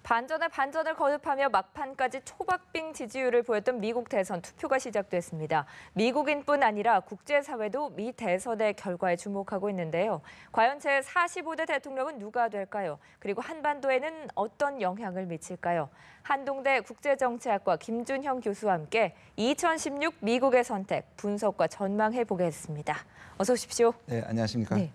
반전에 반전을 거듭하며 막판까지 초박빙 지지율을 보였던 미국 대선 투표가 시작됐습니다. 미국인뿐 아니라 국제사회도 미 대선의 결과에 주목하고 있는데요. 과연 제45대 대통령은 누가 될까요? 그리고 한반도에는 어떤 영향을 미칠까요? 한동대 국제정치학과 김준형 교수와 함께 2016 미국의 선택, 분석과 전망해보겠습니다. 어서 오십시오. 네, 안녕하십니까. 네.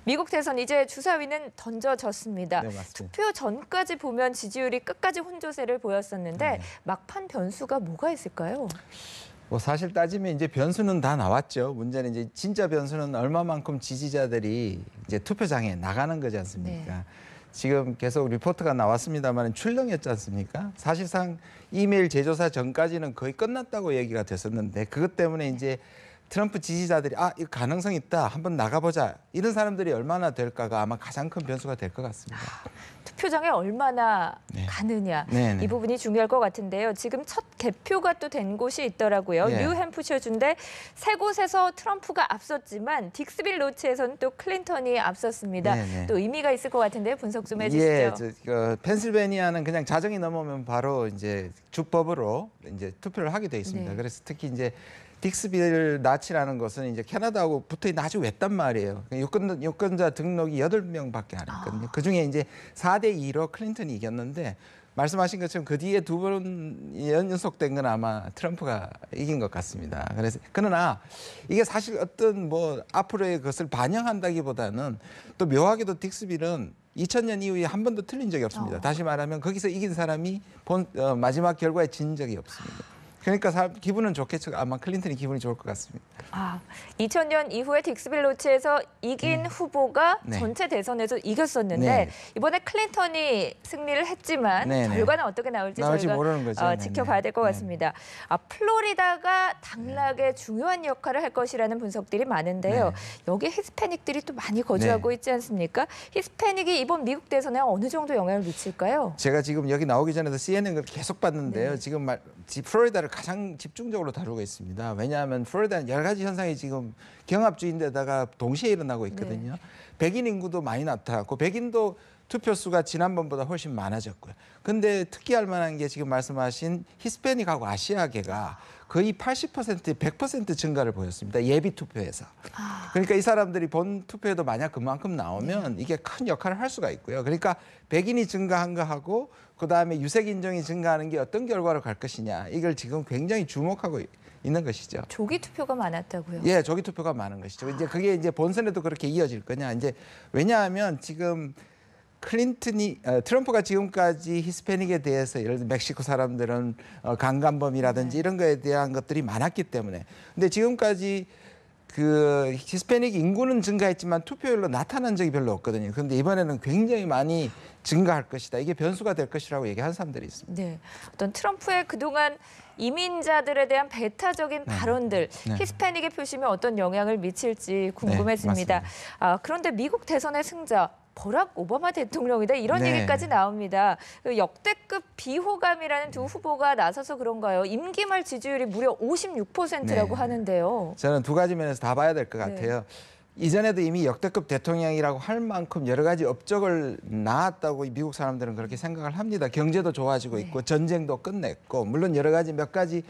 미국 대선 이제 주사위는 던져졌습니다. 네, 맞습니다. 투표 전까지 보면 지지율이 끝까지 혼조세를 보였었는데 막판 변수가 뭐가 있을까요? 뭐 사실 따지면 이제 변수는 다 나왔죠. 문제는 이제 진짜 변수는 얼마만큼 지지자들이 이제 투표장에 나가는 거지 않습니까? 네. 지금 계속 리포트가 나왔습니다만 출렁였지 않습니까? 사실상 이메일 재조사 전까지는 거의 끝났다고 얘기가 됐었는데 그것 때문에 이제 트럼프 지지자들이 이 가능성 있다. 한번 나가보자. 이런 사람들이 얼마나 될까가 아마 가장 큰 변수가 될 것 같습니다. 투표장에 얼마나 가느냐. 이 부분이 중요할 것 같은데요. 지금 첫 개표가 또 된 곳이 있더라고요. 뉴햄프셔주인데 세 곳에서 트럼프가 앞섰지만 딕스빌 로치에서는 또 클린턴이 앞섰습니다. 또 의미가 있을 것 같은데요. 분석 좀 해주시죠. 펜실베니아는 그냥 자정이 넘으면 바로 이제 주법으로 이제 투표를 하게 돼 있습니다. 그래서 특히 이제 딕스빌 나치라는 것은 이제 캐나다하고 붙어 있는 아주 외딴 말이에요. 유권자 등록이 8명밖에 안 했거든요. 그중에 이제 4대2로 클린턴이 이겼는데 말씀하신 것처럼 그 뒤에 두 번 연속된 건 아마 트럼프가 이긴 것 같습니다. 그러나 이게 사실 어떤 뭐 앞으로의 것을 반영한다기보다는 또 묘하게도 딕스빌은 2000년 이후에 한 번도 틀린 적이 없습니다. 다시 말하면 거기서 이긴 사람이 마지막 결과에 진 적이 없습니다. 그러니까 기분은 좋겠죠. 아마 클린턴이 기분이 좋을 것 같습니다. 2000년 이후에 딕스빌 로치에서 이긴 후보가 전체 대선에서 이겼었는데 이번에 클린턴이 승리를 했지만 결과는 어떻게 나올지 저희가 모르는 거죠. 지켜봐야 될 것 같습니다. 플로리다가 당락에 중요한 역할을 할 것이라는 분석들이 많은데요. 여기 히스패닉들이 또 많이 거주하고 있지 않습니까? 히스패닉이 이번 미국 대선에 어느 정도 영향을 미칠까요? 제가 지금 여기 나오기 전에도 CNN을 계속 봤는데요. 지금 플로리다를 가장 집중적으로 다루고 있습니다. 왜냐하면 플로리다는 여러 가지 현상이 지금 경합주의인데다가 동시에 일어나고 있거든요. 백인 인구도 많이 나타났고 백인도 투표수가 지난번보다 훨씬 많아졌고요. 근데 특기할 만한 게 지금 말씀하신 히스패닉하고 아시아계가 거의 80%, 100% 증가를 보였습니다. 예비 투표에서. 그러니까 이 사람들이 본 투표에도 만약 그만큼 나오면 이게 큰 역할을 할 수가 있고요. 그러니까 백인이 증가한 거하고 그다음에 유색 인종이 증가하는 게 어떤 결과로 갈 것이냐. 이걸 지금 굉장히 주목하고 있는 것이죠. 조기 투표가 많았다고요? 예, 조기 투표가 많은 것이죠. 이제 그게 이제 본선에도 그렇게 이어질 거냐. 이제 왜냐하면 지금 트럼프가 지금까지 히스패닉에 대해서 예를 들어 멕시코 사람들은 강간범이라든지 이런 거에 대한 것들이 많았기 때문에. 근데 지금까지 그 히스패닉 인구는 증가했지만 투표율로 나타난 적이 별로 없거든요. 그런데 이번에는 굉장히 많이 증가할 것이다. 이게 변수가 될 것이라고 얘기하는 사람들이 있습니다. 네, 어떤 트럼프의 그동안 이민자들에 대한 배타적인 발언들, 히스패닉에 표시면 어떤 영향을 미칠지 궁금해집니다. 그런데 미국 대선의 승자, 버락 오바마 대통령이다 이런 얘기까지 나옵니다. 역대급 비호감이라는 두 후보가 나서서 그런가요? 임기 말 지지율이 무려 56%라고 하는데요. 저는 두 가지 면에서 다 봐야 될 것 같아요. 이전에도 이미 역대급 대통령이라고 할 만큼 여러 가지 업적을 낳았다고 미국 사람들은 그렇게 생각을 합니다. 경제도 좋아지고 있고 전쟁도 끝냈고 물론 여러 가지 몇 가지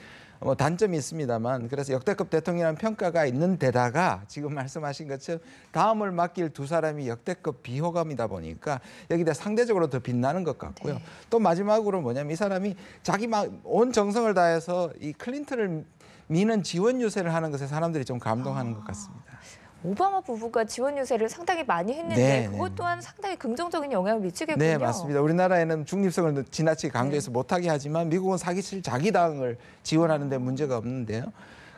단점이 있습니다만 그래서 역대급 대통령이라는 평가가 있는 데다가 지금 말씀하신 것처럼 다음을 맡길 두 사람이 역대급 비호감이다 보니까 여기다 상대적으로 더 빛나는 것 같고요. 또 마지막으로 뭐냐면 이 사람이 자기 온 정성을 다해서 이 클린턴을 미는 지원 유세를 하는 것에 사람들이 좀 감동하는 것 같습니다. 오바마 부부가 지원 유세를 상당히 많이 했는데 그것 또한 상당히 긍정적인 영향을 미치겠군요. 네, 맞습니다. 우리나라에는 중립성을 지나치게 강조해서 못하게 하지만 미국은 사실 자기 당을 지원하는 데 문제가 없는데요.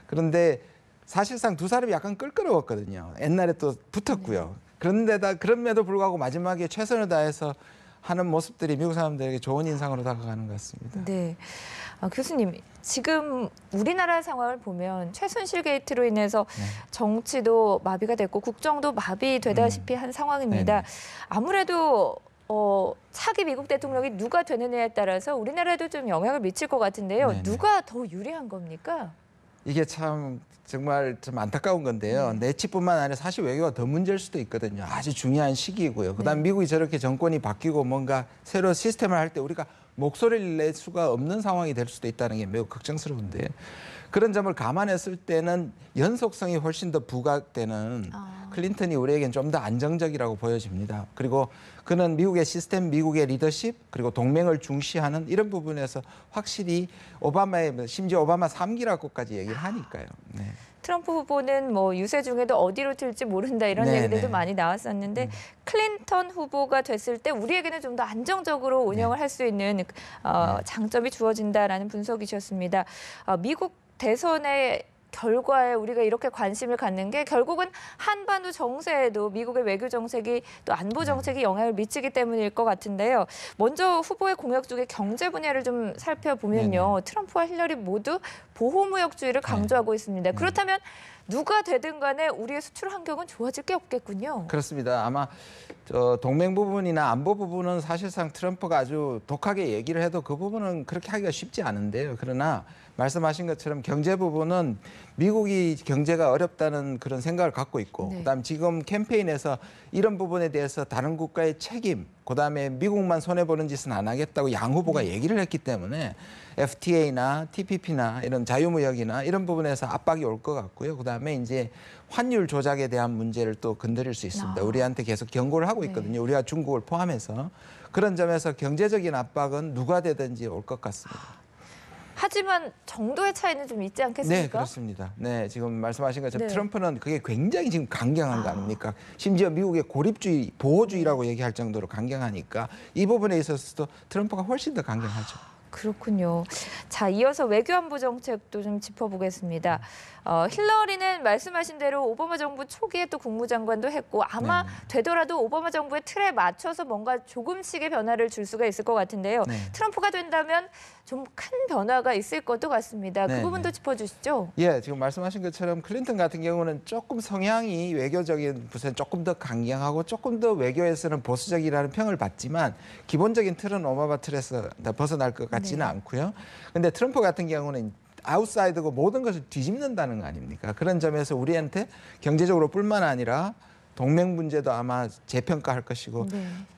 그런데 사실상 두 사람이 약간 껄끄러웠거든요. 옛날에 또 붙었고요. 그럼에도 불구하고 마지막에 최선을 다해서 하는 모습들이 미국 사람들에게 좋은 인상으로 다가가는 것 같습니다. 네, 교수님, 지금 우리나라 상황을 보면 최순실 게이트로 인해서 정치도 마비가 됐고 국정도 마비되다시피 한 상황입니다. 아무래도 차기 미국 대통령이 누가 되느냐에 따라서 우리나라에도 좀 영향을 미칠 것 같은데요. 누가 더 유리한 겁니까? 이게 참 정말 좀 안타까운 건데요. 내치뿐만 아니라 사실 외교가 더 문제일 수도 있거든요. 아주 중요한 시기이고요. 그다음 미국이 저렇게 정권이 바뀌고 뭔가 새로 시스템을 할 때 우리가 목소리를 낼 수가 없는 상황이 될 수도 있다는 게 매우 걱정스러운데 그런 점을 감안했을 때는 연속성이 훨씬 더 부각되는 클린턴이 우리에겐 좀 더 안정적이라고 보여집니다. 그리고 그는 미국의 시스템, 미국의 리더십, 그리고 동맹을 중시하는 이런 부분에서 확실히 오바마의 심지어 오바마 3기라고까지 얘기를 하니까요. 네. 트럼프 후보는 뭐 유세 중에도 어디로 튈지 모른다 이런 네, 얘기들도 네. 많이 나왔었는데 클린턴 후보가 됐을 때 우리에게는 좀 더 안정적으로 운영을 할 수 있는 장점이 주어진다라는 분석이셨습니다. 미국 대선의 결과에 우리가 이렇게 관심을 갖는 게 결국은 한반도 정세에도 미국의 외교 정책이 또 안보 정책이 영향을 미치기 때문일 것 같은데요. 먼저 후보의 공약 중에 경제 분야를 좀 살펴보면요. 트럼프와 힐러리 모두 보호무역주의를 강조하고 있습니다. 그렇다면 누가 되든 간에 우리의 수출 환경은 좋아질 게 없겠군요. 그렇습니다. 아마 동맹 부분이나 안보 부분은 사실상 트럼프가 아주 독하게 얘기를 해도 그 부분은 그렇게 하기가 쉽지 않은데요. 그러나 말씀하신 것처럼 경제 부분은 미국이 경제가 어렵다는 그런 생각을 갖고 있고 그다음 지금 캠페인에서 이런 부분에 대해서 다른 국가의 책임, 그다음에 미국만 손해보는 짓은 안 하겠다고 양 후보가 얘기를 했기 때문에 FTA나 TPP나 이런 자유무역이나 이런 부분에서 압박이 올 것 같고요. 그다음에 이제 환율 조작에 대한 문제를 또 건드릴 수 있습니다. 우리한테 계속 경고를 하고 있거든요. 우리가 중국을 포함해서. 그런 점에서 경제적인 압박은 누가 되든지 올 것 같습니다. 하지만 정도의 차이는 좀 있지 않겠습니까? 네, 그렇습니다. 네, 지금 말씀하신 것처럼 네. 트럼프는 그게 굉장히 지금 강경한 거 아닙니까? 심지어 미국의 고립주의, 보호주의라고 얘기할 정도로 강경하니까 이 부분에 있어서도 트럼프가 훨씬 더 강경하죠. 그렇군요. 자, 이어서 외교안보 정책도 좀 짚어보겠습니다. 힐러리는 말씀하신 대로 오바마 정부 초기에 또 국무장관도 했고 아마 되더라도 오바마 정부의 틀에 맞춰서 뭔가 조금씩의 변화를 줄 수가 있을 것 같은데요. 트럼프가 된다면 좀 큰 변화가 있을 것도 같습니다. 그 부분도 짚어주시죠. 예, 지금 말씀하신 것처럼 클린턴 같은 경우는 조금 성향이 외교적인 부분에 조금 더 강경하고 조금 더 외교에서는 보수적이라는 평을 받지만 기본적인 틀은 오바마 틀에서 다 벗어날 것 같지는 않고요. 근데 트럼프 같은 경우는 아웃사이더고 모든 것을 뒤집는다는 거 아닙니까? 그런 점에서 우리한테 경제적으로 뿐만 아니라 동맹 문제도 아마 재평가할 것이고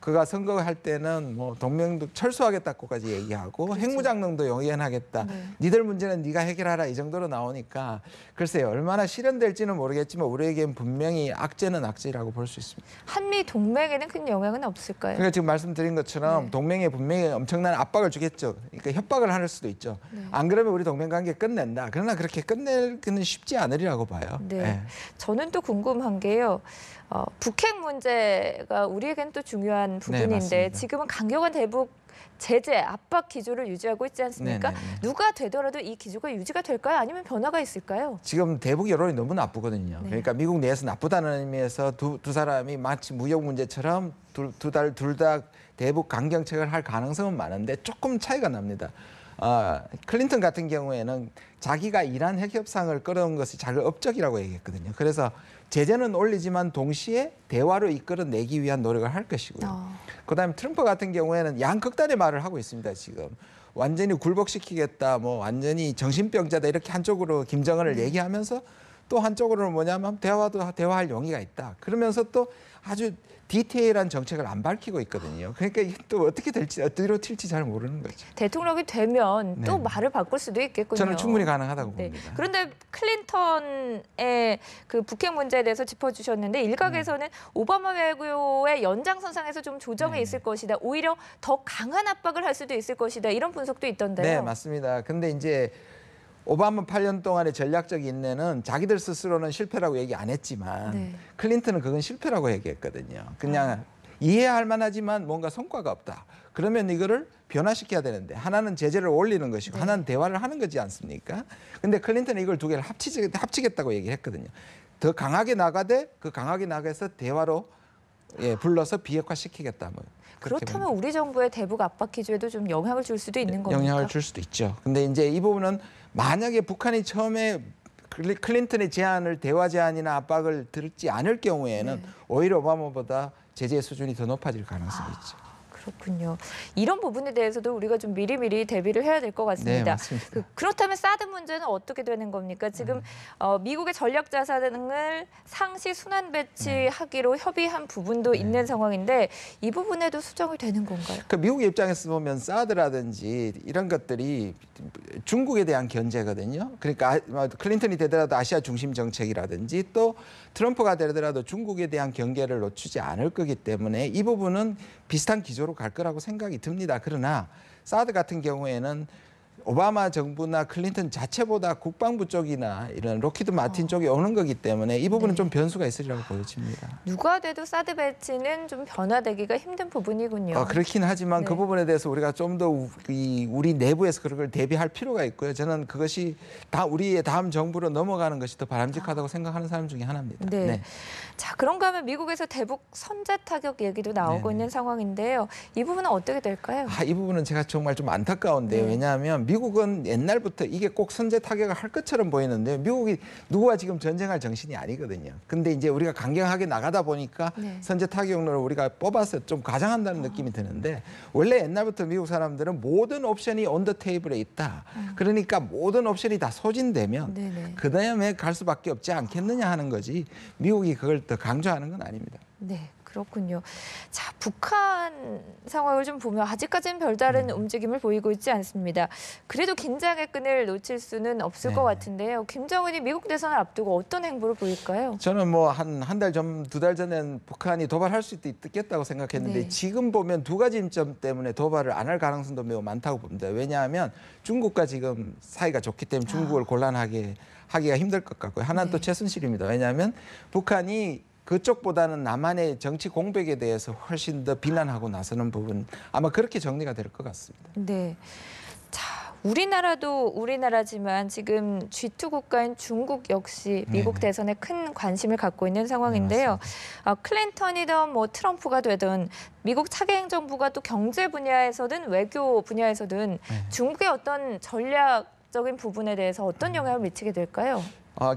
그가 선거할 때는 뭐 동맹도 철수하겠다고까지 얘기하고 핵무장능도 용인하겠다. 니들 문제는 네가 해결하라 이 정도로 나오니까 글쎄요. 얼마나 실현될지는 모르겠지만 우리에겐 분명히 악재는 악재라고 볼 수 있습니다. 한미 동맹에는 큰 영향은 없을까요? 그러니까 지금 말씀드린 것처럼 동맹에 분명히 엄청난 압박을 주겠죠. 그러니까 협박을 할 수도 있죠. 안 그러면 우리 동맹 관계 끝낸다. 그러나 그렇게 끝내기는 쉽지 않으리라고 봐요. 저는 또 궁금한 게요. 북핵 문제가 우리에겐 또 중요한 부분인데 맞습니다. 지금은 강경한 대북 제재, 압박 기조를 유지하고 있지 않습니까? 누가 되더라도 이 기조가 유지가 될까요? 아니면 변화가 있을까요? 지금 대북 여론이 너무 나쁘거든요. 그러니까 미국 내에서 나쁘다는 의미에서 두 사람이 마치 무역 문제처럼 둘 다 대북 강경책을 할 가능성은 많은데 조금 차이가 납니다. 클린턴 같은 경우에는 자기가 이란 핵협상을 끌어온 것이 자기 업적이라고 얘기했거든요. 그래서 제재는 올리지만 동시에 대화로 이끌어내기 위한 노력을 할 것이고요. 그다음에 트럼프 같은 경우에는 양극단의 말을 하고 있습니다. 지금 완전히 굴복시키겠다, 뭐 완전히 정신병자다 이렇게 한쪽으로 김정은을 얘기하면서 또 한쪽으로는 뭐냐면 대화할 용의가 있다. 그러면서 또 아주 디테일한 정책을 안 밝히고 있거든요. 그러니까 이게 또 어떻게 될지 어디로 튈지 잘 모르는 거죠. 대통령이 되면 또 말을 바꿀 수도 있겠군요. 저는 충분히 가능하다고 봅니다. 그런데 클린턴의 그 북핵 문제에 대해서 짚어주셨는데 일각에서는 오바마 외교의 연장선상에서 좀 조정이 있을 것이다. 오히려 더 강한 압박을 할 수도 있을 것이다. 이런 분석도 있던데요. 네, 맞습니다. 근데 이제 오바마 8년 동안의 전략적 인내는 자기들 스스로는 실패라고 얘기 안 했지만 클린턴은 그건 실패라고 얘기했거든요. 그냥 이해할 만하지만 뭔가 성과가 없다. 그러면 이거를 변화시켜야 되는데 하나는 제재를 올리는 것이고 하나는 대화를 하는 거지 않습니까? 근데 클린턴은 이걸 두 개를 합치겠다고 얘기했거든요. 더 강하게 나가되 그 강하게 나가서 대화로 불러서 비핵화시키겠다. 뭐. 그렇다면 우리 정부의 대북 압박 기조에도 좀 영향을 줄 수도 있는 겁니까? 영향을 줄 수도 있죠. 근데 이제 이 부분은 만약에 북한이 처음에 클린턴의 제안을 대화 제안이나 압박을 들지 않을 경우에는 오히려 오바마보다 제재 수준이 더 높아질 가능성이 있죠. 그렇군요. 이런 부분에 대해서도 우리가 좀 미리미리 대비를 해야 될 것 네, 같습니다. 맞습니다. 그렇다면 사드 문제는 어떻게 되는 겁니까? 지금 미국의 전략 자산을 상시 순환 배치하기로 협의한 부분도 있는 상황인데 이 부분에도 수정이 되는 건가요? 그 미국의 입장에서 보면 사드라든지 이런 것들이 중국에 대한 견제거든요. 그러니까 클린턴이 되더라도 아시아 중심 정책이라든지 또 트럼프가 되더라도 중국에 대한 경계를 놓치지 않을 거기 때문에 이 부분은 비슷한 기조로 갈 거라고 생각이 듭니다. 그러나 사드 같은 경우에는 오바마 정부나 클린턴 자체보다 국방부 쪽이나 이런 록히드 마틴 쪽이 오는 거기 때문에 이 부분은 네. 좀 변수가 있으리라고 보여집니다. 누가 돼도 사드 배치는 좀 변화되기가 힘든 부분이군요. 그렇긴 하지만 네. 그 부분에 대해서 우리가 좀 더 우리 내부에서 그런 걸 대비할 필요가 있고요. 저는 그것이 다 우리의 다음 정부로 넘어가는 것이 더 바람직하다고 생각하는 사람 중에 하나입니다. 네. 자, 그런가 하면 미국에서 대북 선제 타격 얘기도 나오고 네네. 있는 상황인데요. 이 부분은 어떻게 될까요? 이 부분은 제가 정말 좀 안타까운데요. 네. 왜냐하면 미국은 옛날부터 이게 꼭 선제 타격을 할 것처럼 보이는데 미국이 누구와 지금 전쟁할 정신이 아니거든요. 근데 이제 우리가 강경하게 나가다 보니까 네. 선제 타격론을 우리가 뽑아서 좀 과장한다는 느낌이 드는데 원래 옛날부터 미국 사람들은 모든 옵션이 온 더 테이블에 있다. 그러니까 모든 옵션이 다 소진되면 네네. 그다음에 갈 수밖에 없지 않겠느냐 하는 거지 미국이 그걸 더 강조하는 건 아닙니다. 네, 그렇군요. 자, 북한 상황을 좀 보면 아직까지는 별다른 움직임을 보이고 있지 않습니다. 그래도 긴장의 끈을 놓칠 수는 없을 네. 것 같은데요. 김정은이 미국 대선을 앞두고 어떤 행보를 보일까요? 저는 뭐 한 달 전, 두 달 전엔 북한이 도발할 수도 있겠다고 생각했는데 네. 지금 보면 두 가지 점 때문에 도발을 안 할 가능성도 매우 많다고 봅니다. 왜냐하면 중국과 지금 사이가 좋기 때문에 중국을 곤란하게 하기가 힘들 것 같고요. 하나는 또 네. 최순실입니다. 왜냐하면 북한이 그쪽보다는 남한의 정치 공백에 대해서 훨씬 더 비난하고 나서는 부분 아마 그렇게 정리가 될 것 같습니다. 네. 자, 우리나라도 우리나라지만 지금 G2 국가인 중국 역시 미국 네네. 대선에 큰 관심을 갖고 있는 상황인데요. 클린턴이든 뭐 트럼프가 되든 미국 차기 행정부가 또 경제 분야에서든 외교 분야에서든 중국의 어떤 전략적인 부분에 대해서 어떤 영향을 미치게 될까요?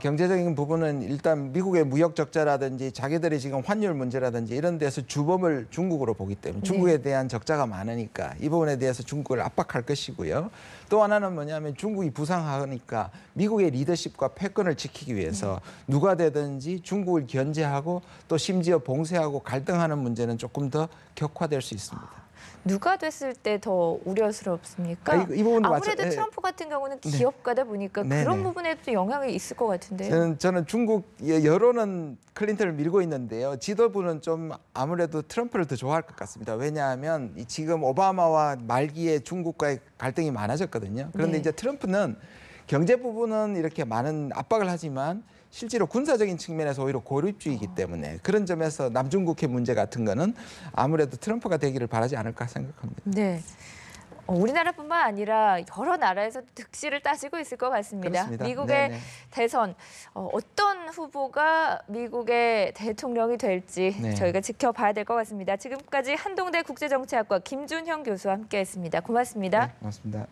경제적인 부분은 일단 미국의 무역 적자라든지 자기들이 지금 환율 문제라든지 이런 데서 주범을 중국으로 보기 때문에 중국에 대한 적자가 많으니까 이 부분에 대해서 중국을 압박할 것이고요. 또 하나는 뭐냐면 중국이 부상하니까 미국의 리더십과 패권을 지키기 위해서 누가 되든지 중국을 견제하고 또 심지어 봉쇄하고 갈등하는 문제는 조금 더 격화될 수 있습니다. 누가 됐을 때 더 우려스럽습니까? 이 부분도 아무래도 트럼프 같은 경우는 기업가다 보니까 그런 부분에도 영향이 있을 것 같은데요. 저는 중국 여론은 클린턴을 밀고 있는데요. 지도부는 좀 아무래도 트럼프를 더 좋아할 것 같습니다. 왜냐하면 지금 오바마와 말기에 중국과의 갈등이 많아졌거든요. 그런데 네. 이제 트럼프는 경제 부분은 이렇게 많은 압박을 하지만 실제로 군사적인 측면에서 오히려 고립주의이기 때문에 그런 점에서 남중국해 문제 같은 거는 아무래도 트럼프가 되기를 바라지 않을까 생각합니다. 네. 우리나라뿐만 아니라 여러 나라에서 득실을 따지고 있을 것 같습니다. 그렇습니다. 미국의 네네. 대선 어떤 후보가 미국의 대통령이 될지 네. 저희가 지켜봐야 될 것 같습니다. 지금까지 한동대 국제정치학과 김준형 교수와 함께했습니다. 고맙습니다. 네, 고맙습니다.